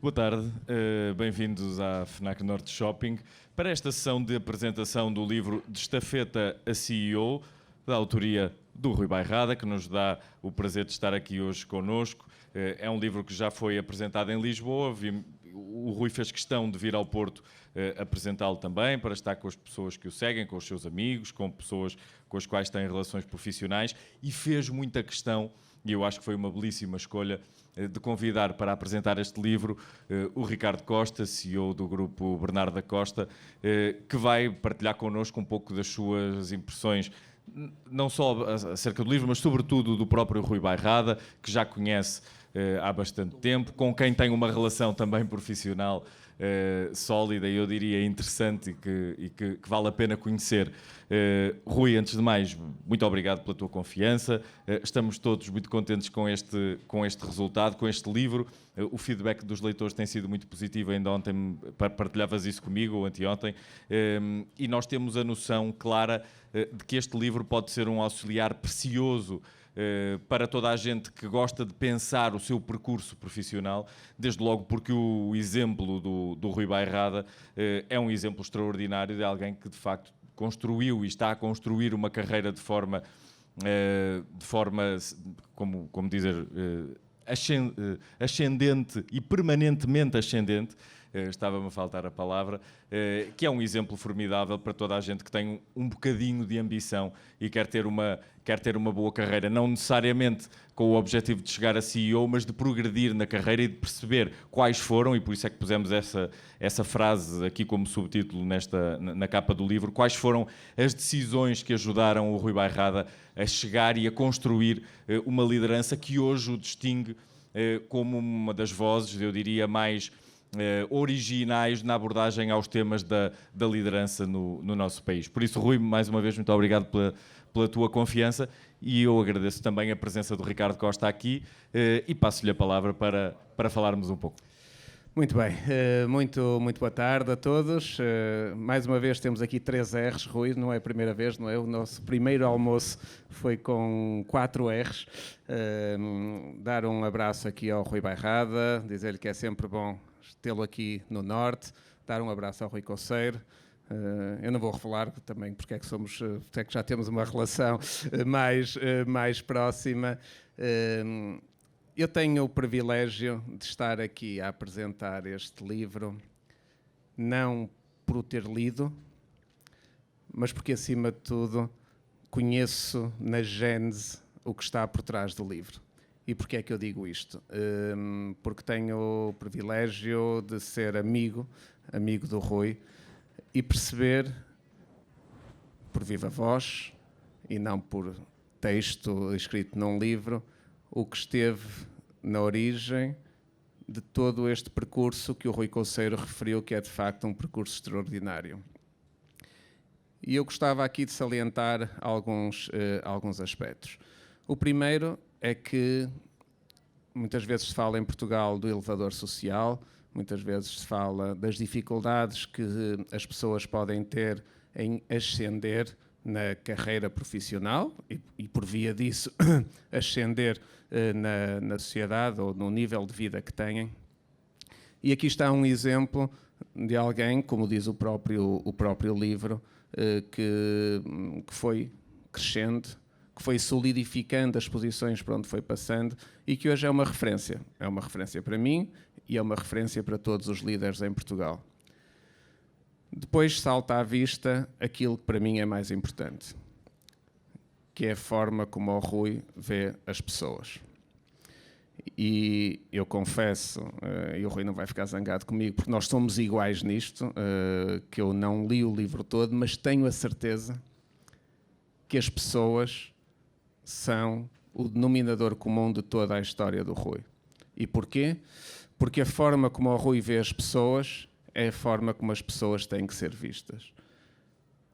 Boa tarde, bem-vindos à FNAC Norte Shopping para esta sessão de apresentação do livro De Estafeta a CEO, da autoria do Rui Bairrada, que nos dá o prazer de estar aqui hoje connosco. É um livro que já foi apresentado em Lisboa, o Rui fez questão de vir ao Porto apresentá-lo também, para estar com as pessoas que o seguem, com os seus amigos, com pessoas com as quais tem relações profissionais, e fez muita questão, e eu acho que foi uma belíssima escolha, de convidar para apresentar este livro o Ricardo Costa, CEO do grupo Bernardo da Costa, que vai partilhar connosco um pouco das suas impressões, não só acerca do livro, mas sobretudo do próprio Rui Bairrada, que já conhece há bastante tempo, com quem tem uma relação também profissional sólida e eu diria interessante e que vale a pena conhecer. Rui, antes de mais, muito obrigado pela tua confiança. Estamos todos muito contentes com este resultado, com este livro. O feedback dos leitores tem sido muito positivo. Ainda ontem partilhavas isso comigo, ou anteontem, e nós temos a noção clara de que este livro pode ser um auxiliar precioso para toda a gente que gosta de pensar o seu percurso profissional, desde logo porque o exemplo do Rui Bairrada é um exemplo extraordinário de alguém que de facto construiu e está a construir uma carreira de forma como dizer, ascendente e permanentemente ascendente. Estava-me a faltar a palavra, que é um exemplo formidável para toda a gente que tem um bocadinho de ambição e quer ter uma boa carreira, não necessariamente com o objetivo de chegar a CEO, mas de progredir na carreira e de perceber quais foram, e por isso é que pusemos essa frase aqui como subtítulo na capa do livro, quais foram as decisões que ajudaram o Rui Bairrada a chegar e a construir uma liderança que hoje o distingue como uma das vozes, eu diria, mais originais na abordagem aos temas da liderança no nosso país. Por isso, Rui, mais uma vez, muito obrigado pela tua confiança e eu agradeço também a presença do Ricardo Costa aqui e passo-lhe a palavra para falarmos um pouco. Muito bem, muito boa tarde a todos. Mais uma vez temos aqui 3 R's, Rui, não é a primeira vez, não é? O nosso primeiro almoço foi com 4 R's. Dar um abraço aqui ao Rui Bairrada, dizer-lhe que é sempre bom tê-lo aqui no Norte, dar um abraço ao Rui Coceiro. Eu não vou revelar também porque é que já temos uma relação mais próxima. Eu tenho o privilégio de estar aqui a apresentar este livro, não por o ter lido, mas porque, acima de tudo, conheço na gênese o que está por trás do livro. E porquê é que eu digo isto? Porque tenho o privilégio de ser amigo do Rui e perceber, por viva voz e não por texto escrito num livro, o que esteve na origem de todo este percurso que o Rui Coceiro referiu, que é de facto um percurso extraordinário. E eu gostava aqui de salientar alguns aspectos. O primeiro é que muitas vezes se fala em Portugal do elevador social, muitas vezes se fala das dificuldades que as pessoas podem ter em ascender na carreira profissional e por via disso ascender na sociedade ou no nível de vida que têm. E aqui está um exemplo de alguém, como diz o próprio livro, que foi crescendo, que foi solidificando as posições por onde foi passando e que hoje é uma referência. É uma referência para mim e é uma referência para todos os líderes em Portugal. Depois salta à vista aquilo que para mim é mais importante, que é a forma como o Rui vê as pessoas. E eu confesso, e o Rui não vai ficar zangado comigo, porque nós somos iguais nisto, que eu não li o livro todo, mas tenho a certeza que as pessoas são o denominador comum de toda a história do Rui. E porquê? Porque a forma como o Rui vê as pessoas é a forma como as pessoas têm que ser vistas.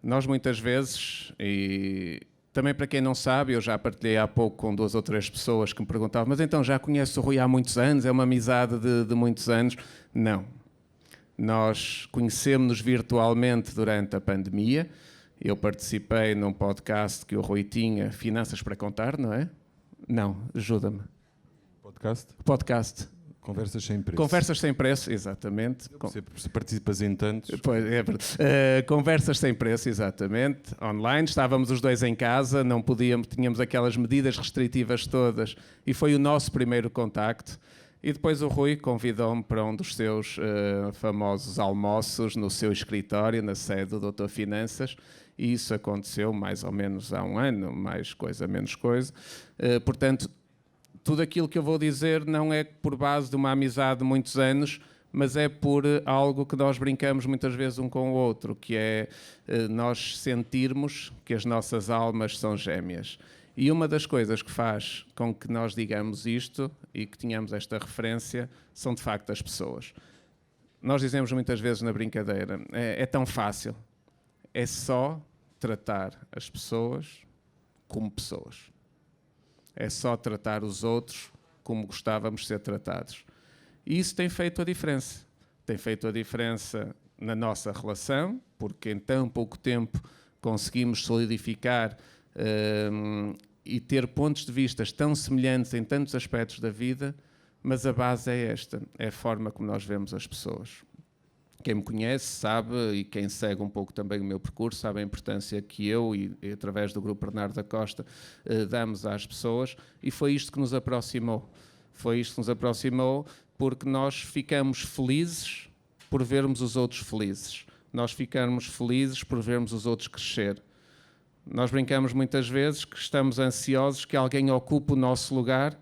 Nós muitas vezes, e também para quem não sabe, eu já partilhei há pouco com 2 ou 3 pessoas que me perguntavam, mas então já conheço o Rui há muitos anos, é uma amizade de muitos anos? Não. Nós conhecemos-nos virtualmente durante a pandemia. Eu participei num podcast que o Rui tinha, Finanças para Contar, não é? Não, ajuda-me. Podcast? Podcast. Conversas sem preço. Conversas sem preço, exatamente. Se participas em tantos. Pois, é verdade. Conversas sem preço, exatamente. Online, estávamos os dois em casa, não podíamos, tínhamos aquelas medidas restritivas todas e foi o nosso primeiro contacto. E depois o Rui convidou-me para um dos seus famosos almoços no seu escritório, na sede do Doutor Finanças, e isso aconteceu mais ou menos há um ano, mais coisa, menos coisa. Portanto, tudo aquilo que eu vou dizer não é por base de uma amizade de muitos anos, mas é por algo que nós brincamos muitas vezes um com o outro, que é nós sentirmos que as nossas almas são gêmeas. E uma das coisas que faz com que nós digamos isto e que tenhamos esta referência são de facto as pessoas. Nós dizemos muitas vezes na brincadeira, é tão fácil, é só tratar as pessoas como pessoas. É só tratar os outros como gostávamos de ser tratados. E isso tem feito a diferença. Tem feito a diferença na nossa relação, porque em tão pouco tempo conseguimos solidificar e ter pontos de vista tão semelhantes em tantos aspectos da vida, mas a base é esta, é a forma como nós vemos as pessoas. Quem me conhece sabe, e quem segue um pouco também o meu percurso, sabe a importância que eu e através do Grupo Bernardo da Costa damos às pessoas, e foi isto que nos aproximou. Foi isto que nos aproximou porque nós ficamos felizes por vermos os outros felizes. Nós ficamos felizes por vermos os outros crescer. Nós brincamos muitas vezes que estamos ansiosos que alguém ocupe o nosso lugar,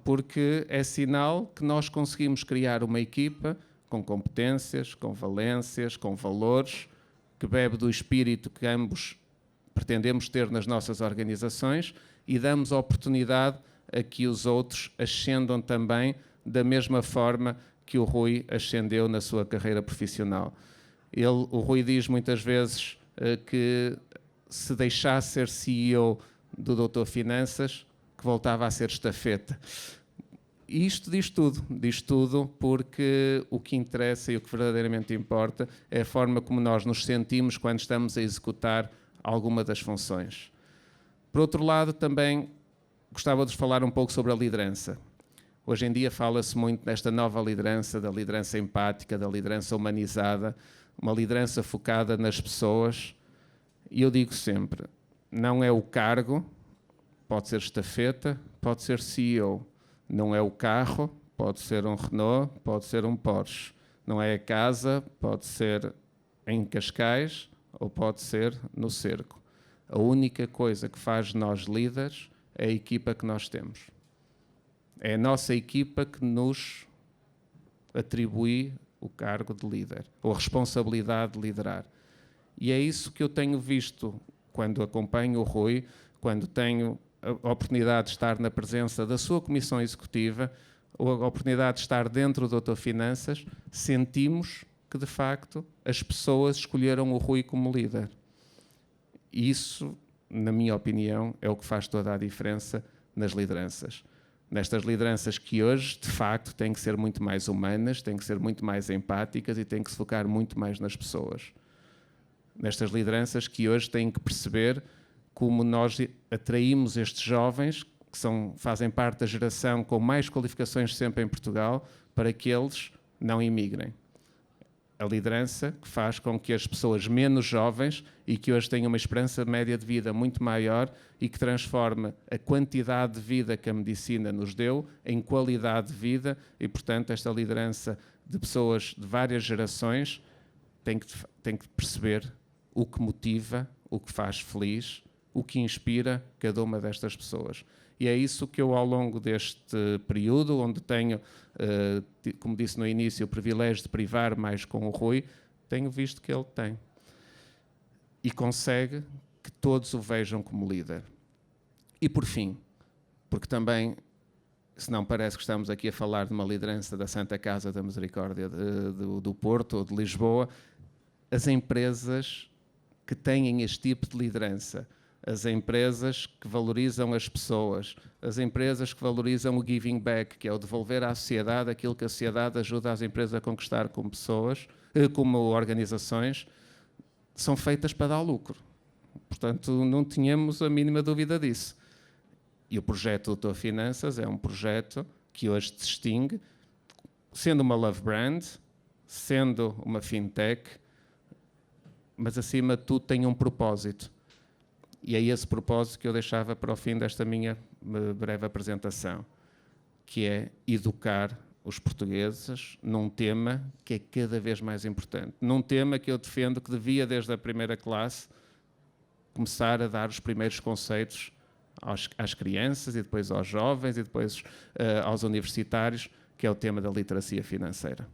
porque é sinal que nós conseguimos criar uma equipa com competências, com valências, com valores, que bebe do espírito que ambos pretendemos ter nas nossas organizações e damos a oportunidade a que os outros ascendam também da mesma forma que o Rui ascendeu na sua carreira profissional. O Rui diz muitas vezes que se deixasse ser CEO do Doutor Finanças, que voltava a ser estafeta. E isto diz tudo porque o que interessa e o que verdadeiramente importa é a forma como nós nos sentimos quando estamos a executar alguma das funções. Por outro lado, também gostava de falar um pouco sobre a liderança. Hoje em dia fala-se muito desta nova liderança, da liderança empática, da liderança humanizada, uma liderança focada nas pessoas. E eu digo sempre, não é o cargo, pode ser estafeta, pode ser CEO. Não é o carro, pode ser um Renault, pode ser um Porsche. Não é a casa, pode ser em Cascais ou pode ser no Cerco. A única coisa que faz de nós líderes é a equipa que nós temos. É a nossa equipa que nos atribui o cargo de líder, ou a responsabilidade de liderar. E é isso que eu tenho visto quando acompanho o Rui, quando tenho a oportunidade de estar na presença da sua comissão executiva, ou a oportunidade de estar dentro do Doutor Finanças, sentimos que, de facto, as pessoas escolheram o Rui como líder. E isso, na minha opinião, é o que faz toda a diferença nas lideranças. Nestas lideranças que hoje, de facto, têm que ser muito mais humanas, têm que ser muito mais empáticas e têm que se focar muito mais nas pessoas. Nestas lideranças que hoje têm que perceber como nós atraímos estes jovens, que fazem parte da geração com mais qualificações sempre em Portugal, para que eles não imigrem. A liderança que faz com que as pessoas menos jovens e que hoje têm uma esperança média de vida muito maior e que transforma a quantidade de vida que a medicina nos deu em qualidade de vida e, portanto, esta liderança de pessoas de várias gerações tem que perceber o que motiva, o que faz feliz, o que inspira cada uma destas pessoas. E é isso que eu, ao longo deste período, onde tenho, como disse no início, o privilégio de privar mais com o Rui, tenho visto que ele tem. E consegue que todos o vejam como líder. E por fim, porque também, se não parece que estamos aqui a falar de uma liderança da Santa Casa da Misericórdia do Porto ou de Lisboa, as empresas que têm este tipo de liderança, as empresas que valorizam as pessoas, as empresas que valorizam o giving back, que é o devolver à sociedade aquilo que a sociedade ajuda as empresas a conquistar como pessoas, como organizações, são feitas para dar lucro. Portanto, não tínhamos a mínima dúvida disso. E o projeto Doutor Finanças é um projeto que hoje distingue sendo uma love brand, sendo uma fintech, mas acima de tudo tem um propósito. E é esse propósito que eu deixava para o fim desta minha breve apresentação, que é educar os portugueses num tema que é cada vez mais importante. Num tema que eu defendo que devia, desde a primeira classe, começar a dar os primeiros conceitos às crianças e depois aos jovens e depois aos universitários, que é o tema da literacia financeira.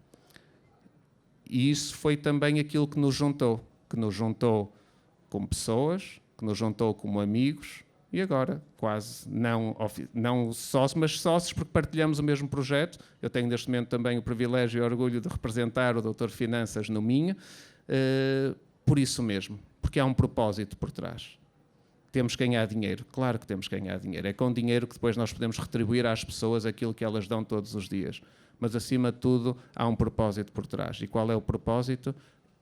E isso foi também aquilo que nos juntou como pessoas, que nos juntou como amigos e agora quase não sócios, mas sócios porque partilhamos o mesmo projeto. Eu tenho neste momento também o privilégio e o orgulho de representar o Doutor Finanças no Minho, por isso mesmo, porque há um propósito por trás. Temos que ganhar dinheiro, claro que temos que ganhar dinheiro. É com dinheiro que depois nós podemos retribuir às pessoas aquilo que elas dão todos os dias. Mas, acima de tudo, há um propósito por trás. E qual é o propósito?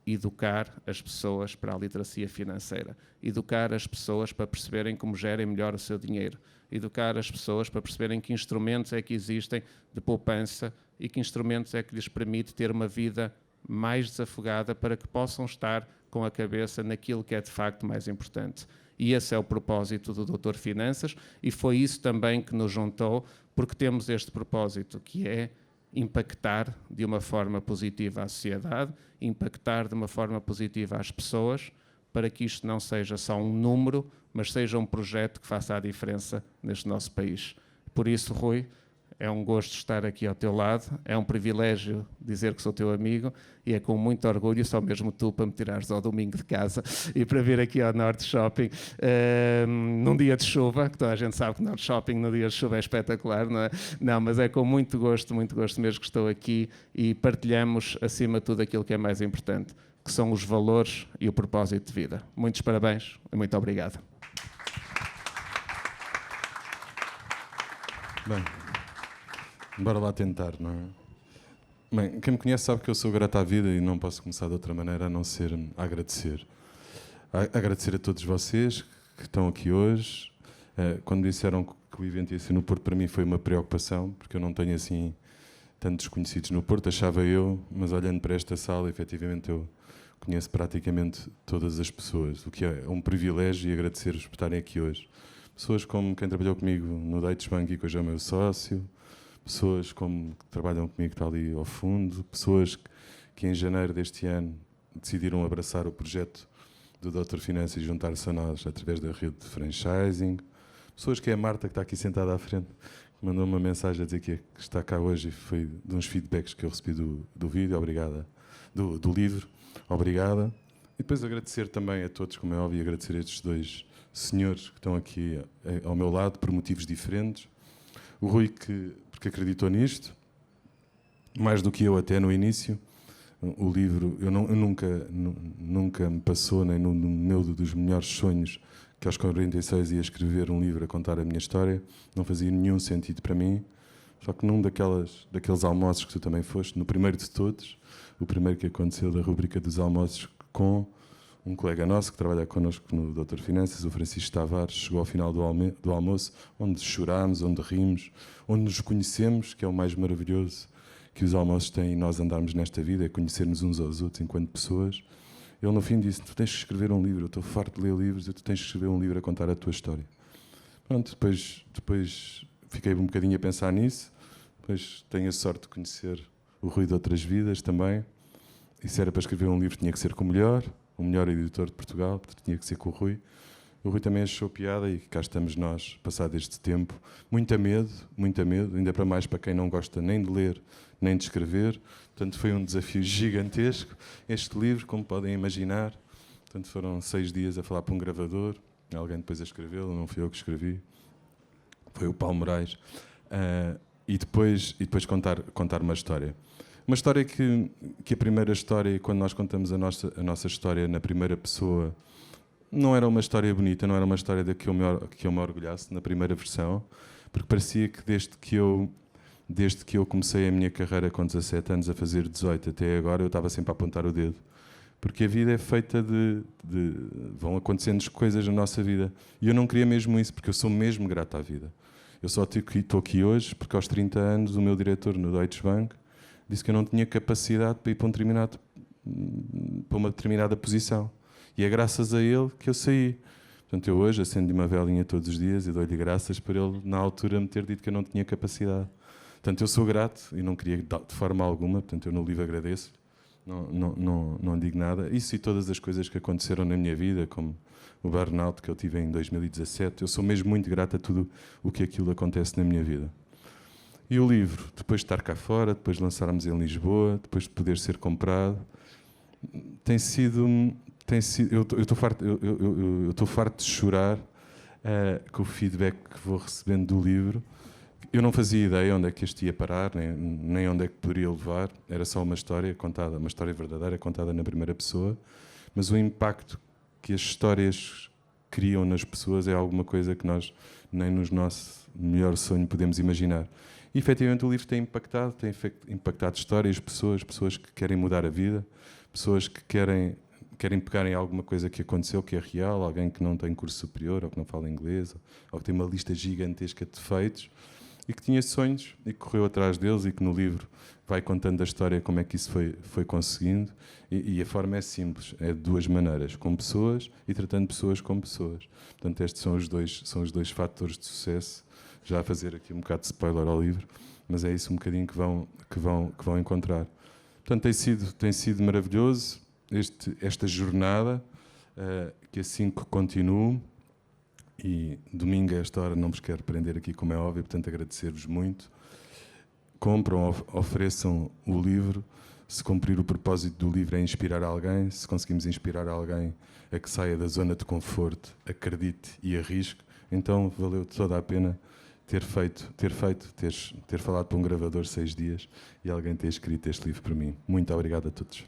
Educar as pessoas para a literacia financeira. Educar as pessoas para perceberem como gerem melhor o seu dinheiro. Educar as pessoas para perceberem que instrumentos é que existem de poupança e que instrumentos é que lhes permite ter uma vida mais desafogada para que possam estar com a cabeça naquilo que é de facto mais importante. E esse é o propósito do Doutor Finanças e foi isso também que nos juntou, porque temos este propósito que é impactar de uma forma positiva a sociedade, impactar de uma forma positiva às pessoas, para que isto não seja só um número, mas seja um projeto que faça a diferença neste nosso país. Por isso, Rui, é um gosto estar aqui ao teu lado, é um privilégio dizer que sou teu amigo e é com muito orgulho, só mesmo tu para me tirares ao domingo de casa e para vir aqui ao Norte Shopping num dia de chuva, que toda a gente sabe que Norte Shopping no dia de chuva é espetacular, não é? Não, mas é com muito gosto mesmo que estou aqui e partilhamos acima de tudo aquilo que é mais importante, que são os valores e o propósito de vida. Muitos parabéns e muito obrigado. Bem, bora lá tentar, não é? Bem, quem me conhece sabe que eu sou grato à vida e não posso começar de outra maneira a não ser a agradecer. Agradecer a todos vocês que estão aqui hoje. Quando disseram que o evento ia ser no Porto, para mim foi uma preocupação, porque eu não tenho assim tantos conhecidos no Porto, achava eu, mas olhando para esta sala, efetivamente eu conheço praticamente todas as pessoas, o que é um privilégio e agradecer-vos por estarem aqui hoje. Pessoas como quem trabalhou comigo no Deutsche Bank e que hoje é meu sócio, pessoas como que trabalham comigo que está ali ao fundo, pessoas que em janeiro deste ano decidiram abraçar o projeto do Doutor Finanças e juntar-se a nós através da rede de franchising, pessoas que é a Marta, que está aqui sentada à frente, que mandou uma mensagem a dizer que está cá hoje e foi de uns feedbacks que eu recebi do vídeo, obrigada, do livro, obrigada. E depois agradecer também a todos, como é óbvio, e agradecer a estes dois senhores que estão aqui ao meu lado por motivos diferentes. O Rui, porque acreditou nisto, mais do que eu até no início. O livro, eu nunca me passou, nem no meu dos melhores sonhos, que aos 46 ia escrever um livro a contar a minha história. Não fazia nenhum sentido para mim. Só que num daqueles almoços que tu também foste, no primeiro de todos, o primeiro que aconteceu da rubrica dos almoços com um colega nosso que trabalha connosco no Doutor Finanças, o Francisco Tavares, chegou ao final do almoço, onde chorámos, onde rimos, onde nos conhecemos, que é o mais maravilhoso que os almoços têm e nós andarmos nesta vida, é conhecermos uns aos outros enquanto pessoas. Ele no fim disse, tu tens que escrever um livro, eu estou farto de ler livros, tu tens que escrever um livro a contar a tua história. Pronto, depois fiquei um bocadinho a pensar nisso, depois tenho a sorte de conhecer o Rui de outras vidas também, e se era para escrever um livro tinha que ser com o melhor editor de Portugal, portanto tinha que ser com o Rui. O Rui também achou piada e cá estamos nós, passado este tempo. Muito a medo, ainda para mais para quem não gosta nem de ler, nem de escrever. Portanto, foi um desafio gigantesco. Este livro, como podem imaginar, portanto, foram 6 dias a falar para um gravador, alguém depois a escrevê-lo, não fui eu que escrevi, foi o Paulo Moraes, e depois contar uma história. Uma história que a primeira história, quando nós contamos a nossa história na primeira pessoa, não era uma história bonita, não era uma história de que eu me orgulhasse na primeira versão, porque parecia que desde que eu comecei a minha carreira com 17 anos a fazer 18 até agora, eu estava sempre a apontar o dedo. Porque a vida é feita vão acontecendo coisas na nossa vida. E eu não queria mesmo isso, porque eu sou mesmo grato à vida. Eu só estou aqui hoje porque aos 30 anos o meu diretor no Deutsche Bank disse que eu não tinha capacidade para ir para para uma determinada posição. E é graças a ele que eu saí. Portanto, eu hoje acendo uma velinha todos os dias e dou-lhe graças por ele, na altura, me ter dito que eu não tinha capacidade. Portanto, eu sou grato e não queria de forma alguma, portanto, eu no livro agradeço, não digo nada. Isso e todas as coisas que aconteceram na minha vida, como o burnout que eu tive em 2017, eu sou mesmo muito grato a tudo o que aquilo acontece na minha vida. E o livro, depois de estar cá fora, depois de lançarmos em Lisboa, depois de poder ser comprado, tem sido eu estou farto de chorar com o feedback que vou recebendo do livro. Eu não fazia ideia onde é que este ia parar, nem onde é que poderia levar. Era só uma história contada, uma história verdadeira contada na primeira pessoa, mas o impacto que as histórias criam nas pessoas é alguma coisa que nós nem no nosso melhor sonho podemos imaginar. E efetivamente o livro tem impactado histórias, pessoas que querem mudar a vida, pessoas que querem pegar em alguma coisa que aconteceu, que é real, alguém que não tem curso superior, ou que não fala inglês, ou que tem uma lista gigantesca de defeitos, e que tinha sonhos, e que correu atrás deles, e que no livro vai contando a história, como é que isso foi conseguindo, e a forma é simples, é de duas maneiras, com pessoas e tratando pessoas com pessoas. Portanto, estes são os dois fatores de sucesso, já a fazer aqui um bocado de spoiler ao livro, mas é isso um bocadinho que vão encontrar. Portanto, tem sido maravilhoso esta jornada, que assim que continuo, e domingo a esta hora não vos quero prender aqui, como é óbvio, portanto agradecer-vos muito. Compram, ofereçam o livro. Se cumprir o propósito do livro é inspirar alguém, se conseguimos inspirar alguém a que saia da zona de conforto, acredite e arrisque, então valeu toda a pena ter falado para um gravador 6 dias e alguém ter escrito este livro para mim. Muito obrigado a todos.